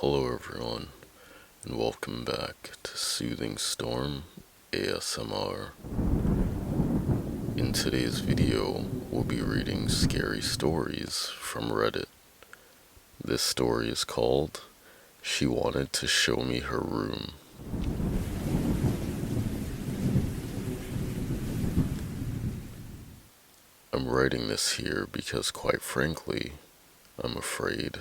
Hello, everyone, and welcome back to Soothing Storm ASMR. In today's video, we'll be reading scary stories from Reddit. This story is called She Wanted to Show Me Her Room. I'm writing this here because, quite frankly, I'm afraid.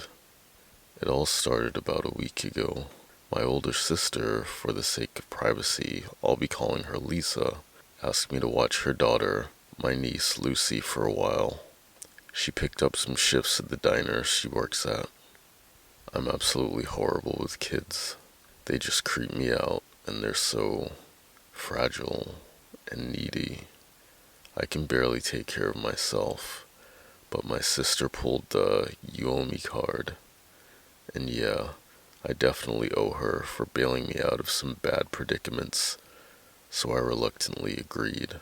It all started about a week ago. My older sister, for the sake of privacy, I'll be calling her Lisa, asked me to watch her daughter, my niece Lucy, for a while. She picked up some shifts at the diner she works at. I'm absolutely horrible with kids. They just creep me out, and they're so fragile and needy. I can barely take care of myself, but my sister pulled the "you owe me" card. And yeah, I definitely owe her for bailing me out of some bad predicaments, so I reluctantly agreed.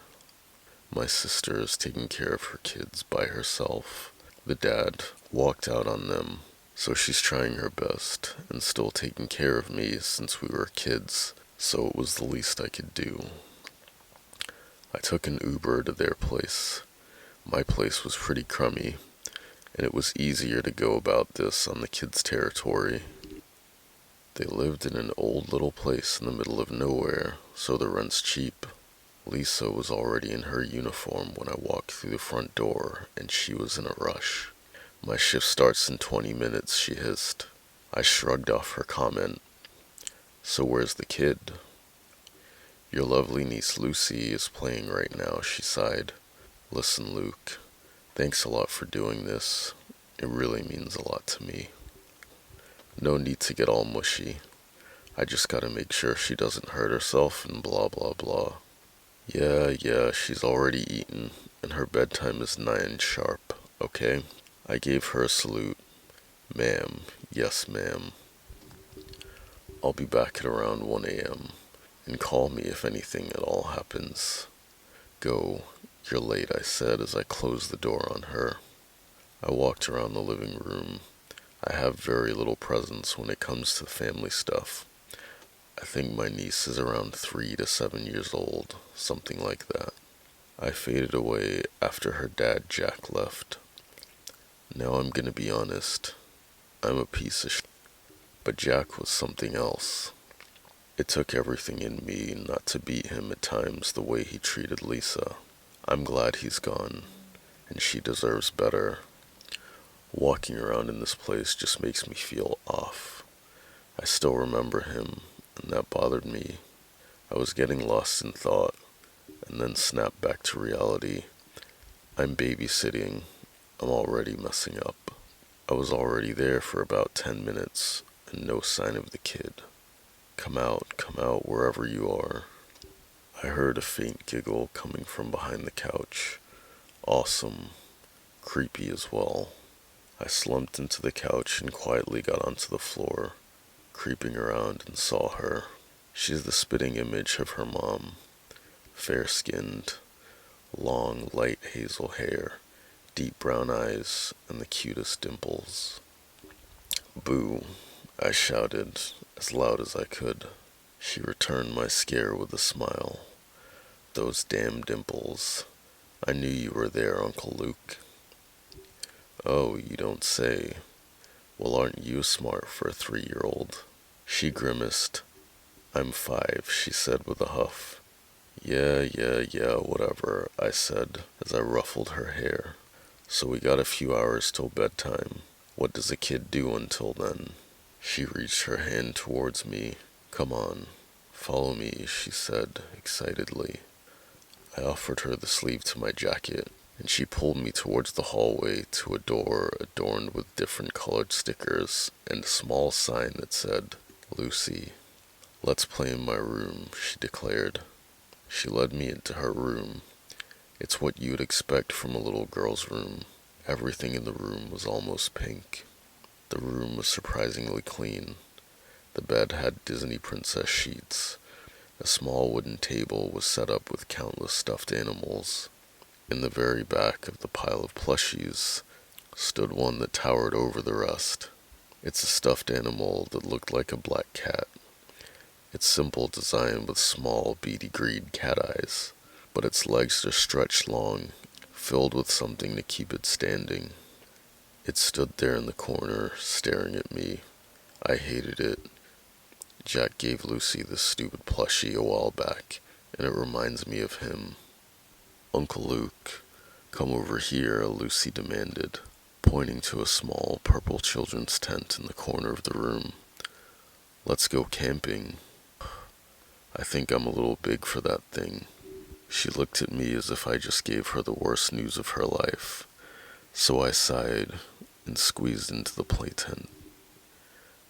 My sister is taking care of her kids by herself. The dad walked out on them, so she's trying her best and still taking care of me since we were kids, so it was the least I could do. I took an Uber to their place. My place was pretty crummy, and it was easier to go about this on the kids' territory. They lived in an old little place in the middle of nowhere, so the rent's cheap. Lisa was already in her uniform when I walked through the front door, and she was in a rush. "My shift starts in 20 minutes, she hissed. I shrugged off her comment. "So where's the kid?" "Your lovely niece Lucy is playing right now," she sighed. "Listen, Luke, thanks a lot for doing this. It really means a lot to me. No need to get all mushy. I just gotta make sure she doesn't hurt herself and blah blah blah. Yeah, she's already eaten, and her bedtime is 9 sharp, okay?" I gave her a salute. "Ma'am, yes ma'am. I'll be back at around 1 a.m. and call me if anything at all happens." "Go, you're late," I said as I closed the door on her. I walked around the living room. I have very little presence when it comes to family stuff. I think my niece is around 3 to 7 years old, something like that. I faded away after her dad Jack left. Now I'm gonna be honest. I'm a piece of shit. But Jack was something else. It took everything in me not to beat him at times the way he treated Lisa. I'm glad he's gone, and she deserves better. Walking around in this place just makes me feel off. I still remember him, and that bothered me. I was getting lost in thought, and then snapped back to reality. I'm babysitting. I'm already messing up. I was already there for about 10 minutes, and no sign of the kid. Come out, wherever you are." I heard a faint giggle coming from behind the couch. Awesome. Creepy as well. I slumped into the couch and quietly got onto the floor, creeping around, and saw her. She's the spitting image of her mom. Fair-skinned, long, light hazel hair, deep brown eyes, and the cutest dimples. "Boo," I shouted as loud as I could. She returned my scare with a smile. "Those damn dimples. I knew you were there, Uncle Luke." "Oh, you don't say. Well, aren't you smart for a 3-year-old?" She grimaced. "I'm 5, she said with a huff. Yeah, whatever," I said as I ruffled her hair. "So we got a few hours till bedtime. What does a kid do until then?" She reached her hand towards me. "Come on, follow me," she said excitedly. I offered her the sleeve to my jacket, and she pulled me towards the hallway to a door adorned with different colored stickers and a small sign that said, "Lucy." "Let's play in my room," she declared. She led me into her room. It's what you'd expect from a little girl's room. Everything in the room was almost pink. The room was surprisingly clean. The bed had Disney princess sheets. A small wooden table was set up with countless stuffed animals. In the very back of the pile of plushies stood one that towered over the rest. It's a stuffed animal that looked like a black cat. Its simple design with small, beady green cat eyes, but its legs are stretched long, filled with something to keep it standing. It stood there in the corner, staring at me. I hated it. Jack gave Lucy this stupid plushie a while back, and it reminds me of him. Uncle Luke, come over here, Lucy demanded, pointing to a small purple children's tent in the corner of the room. Let's go camping. I think I'm a little big for that thing. She looked at me as if I just gave her the worst news of her life, so I sighed and squeezed into the play tent.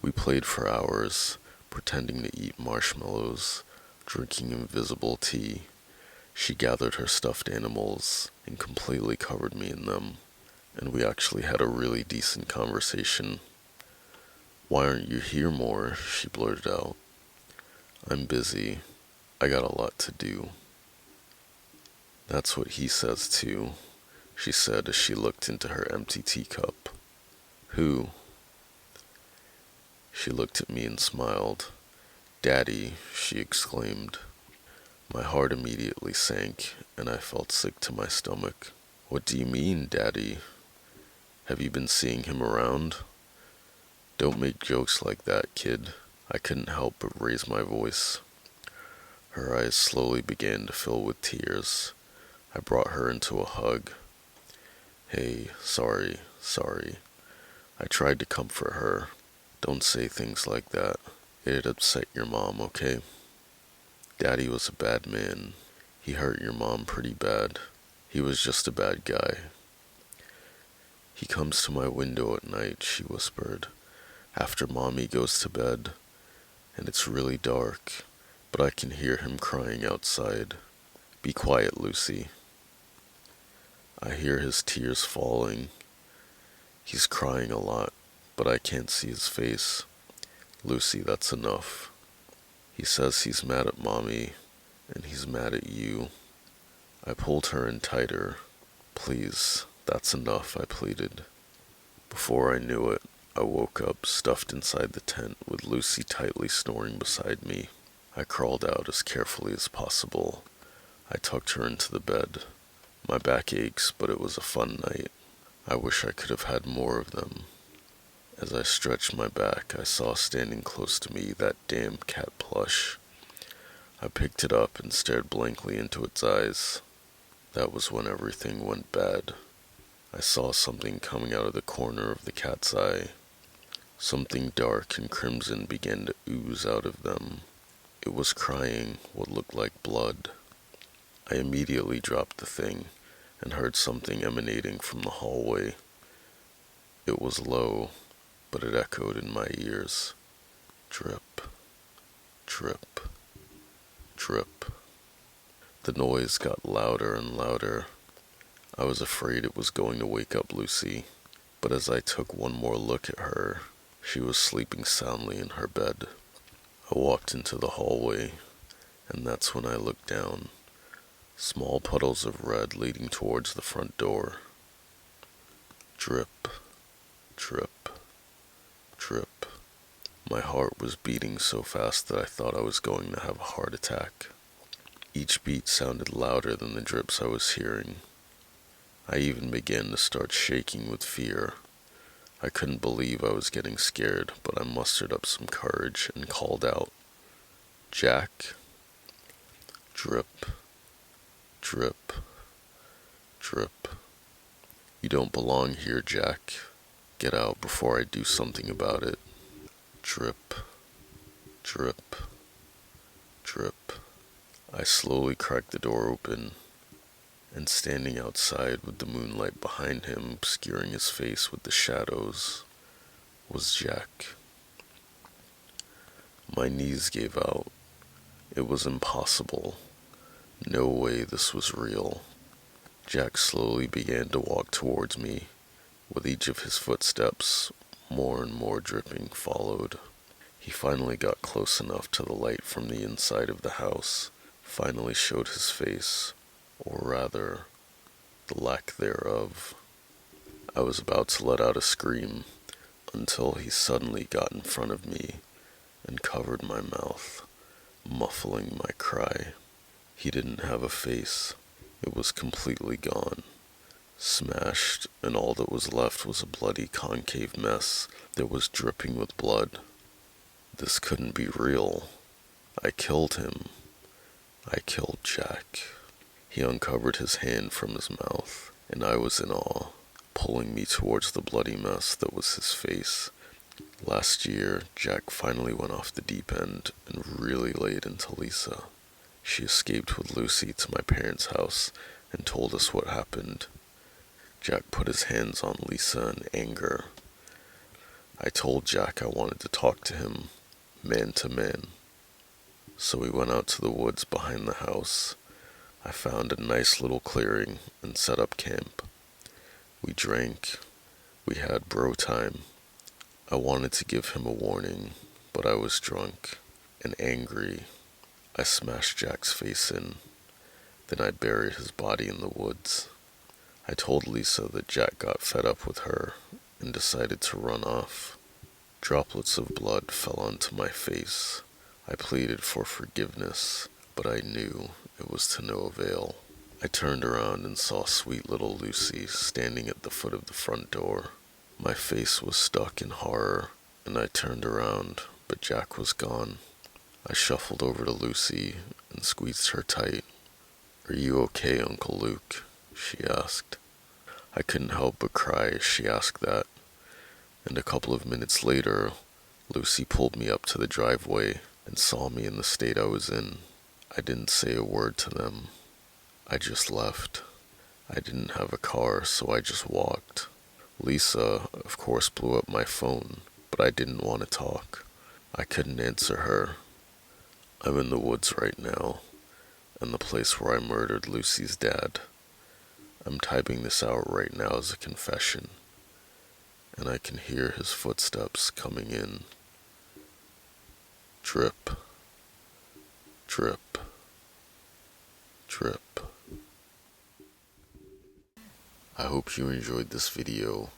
We played for hours, pretending to eat marshmallows, drinking invisible tea. She gathered her stuffed animals and completely covered me in them, and we actually had a really decent conversation. Why aren't you here more? She blurted out. I'm busy. I got a lot to do. That's what he says too, she said as she looked into her empty teacup. Who? She looked at me and smiled. Daddy, she exclaimed. My heart immediately sank, and I felt sick to my stomach. What do you mean, Daddy? Have you been seeing him around? Don't make jokes like that, kid. I couldn't help but raise my voice. Her eyes slowly began to fill with tears. I brought her into a hug. Hey, sorry. I tried to comfort her. Don't say things like that. It'd upset your mom, okay? Daddy was a bad man. He hurt your mom pretty bad. He was just a bad guy. He comes to my window at night, she whispered, after Mommy goes to bed, and it's really dark, but I can hear him crying outside. Be quiet, Lucy. I hear his tears falling. He's crying a lot, but I can't see his face. Lucy, that's enough. He says he's mad at Mommy, and he's mad at you. I pulled her in tighter. Please, that's enough, I pleaded. Before I knew it, I woke up stuffed inside the tent with Lucy tightly snoring beside me. I crawled out as carefully as possible. I tucked her into the bed. My back aches, but it was a fun night. I wish I could have had more of them. As I stretched my back, I saw standing close to me that damn cat plush. I picked it up and stared blankly into its eyes. That was when everything went bad. I saw something coming out of the corner of the cat's eye. Something dark and crimson began to ooze out of them. It was crying what looked like blood. I immediately dropped the thing and heard something emanating from the hallway. It was low, but it echoed in my ears. Drip, drip, drip. The noise got louder and louder. I was afraid it was going to wake up Lucy, but as I took one more look at her, she was sleeping soundly in her bed. I walked into the hallway, and that's when I looked down. Small puddles of red leading towards the front door. Drip, drip, drip. My heart was beating so fast that I thought I was going to have a heart attack. Each beat sounded louder than the drips I was hearing. I even began to start shaking with fear. I couldn't believe I was getting scared, but I mustered up some courage and called out, Jack? Drip, drip, drip. You don't belong here, Jack. Get out before I do something about it. Drip, drip, drip. I slowly cracked the door open, and standing outside with the moonlight behind him obscuring his face with the shadows was Jack. My knees gave out. It was impossible. No way this was real. Jack slowly began to walk towards me. With each of his footsteps, more and more dripping followed. He finally got close enough to the light from the inside of the house, finally showed his face, or rather, the lack thereof. I was about to let out a scream, until he suddenly got in front of me and covered my mouth, muffling my cry. He didn't have a face. It was completely gone, smashed, and all that was left was a bloody concave mess that was dripping with blood. This couldn't be real. I killed him. I killed Jack. He uncovered his hand from his mouth, and I was in awe, pulling me towards the bloody mess that was his face. Last year, Jack finally went off the deep end and really laid into Lisa. She escaped with Lucy to my parents' house and told us what happened. Jack put his hands on Lisa in anger. I told Jack I wanted to talk to him, man to man. So we went out to the woods behind the house. I found a nice little clearing and set up camp. We drank. We had bro time. I wanted to give him a warning, but I was drunk and angry. I smashed Jack's face in. Then I buried his body in the woods. I told Lisa that Jack got fed up with her and decided to run off. Droplets of blood fell onto my face. I pleaded for forgiveness, but I knew it was to no avail. I turned around and saw sweet little Lucy standing at the foot of the front door. My face was stuck in horror, and I turned around, but Jack was gone. I shuffled over to Lucy and squeezed her tight. "Are you okay, Uncle Luke?" she asked. I couldn't help but cry as she asked that, and a couple of minutes later, Lucy pulled me up to the driveway and saw me in the state I was in. I didn't say a word to them. I just left. I didn't have a car, so I just walked. Lisa, of course, blew up my phone, but I didn't want to talk. I couldn't answer her. I'm in the woods right now, and the place where I murdered Lucy's dad. I'm typing this out right now as a confession, and I can hear his footsteps coming in. Drip, drip, drip. I hope you enjoyed this video.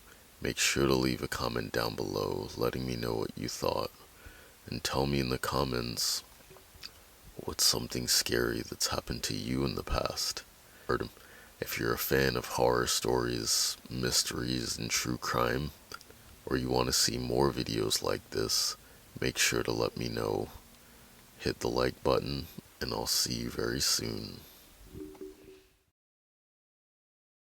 Make sure to leave a comment down below letting me know what you thought, and tell me in the comments what's something scary that's happened to you in the past. If you're a fan of horror stories, mysteries, and true crime, or you want to see more videos like this, make sure to let me know. Hit the like button, and I'll see you very soon.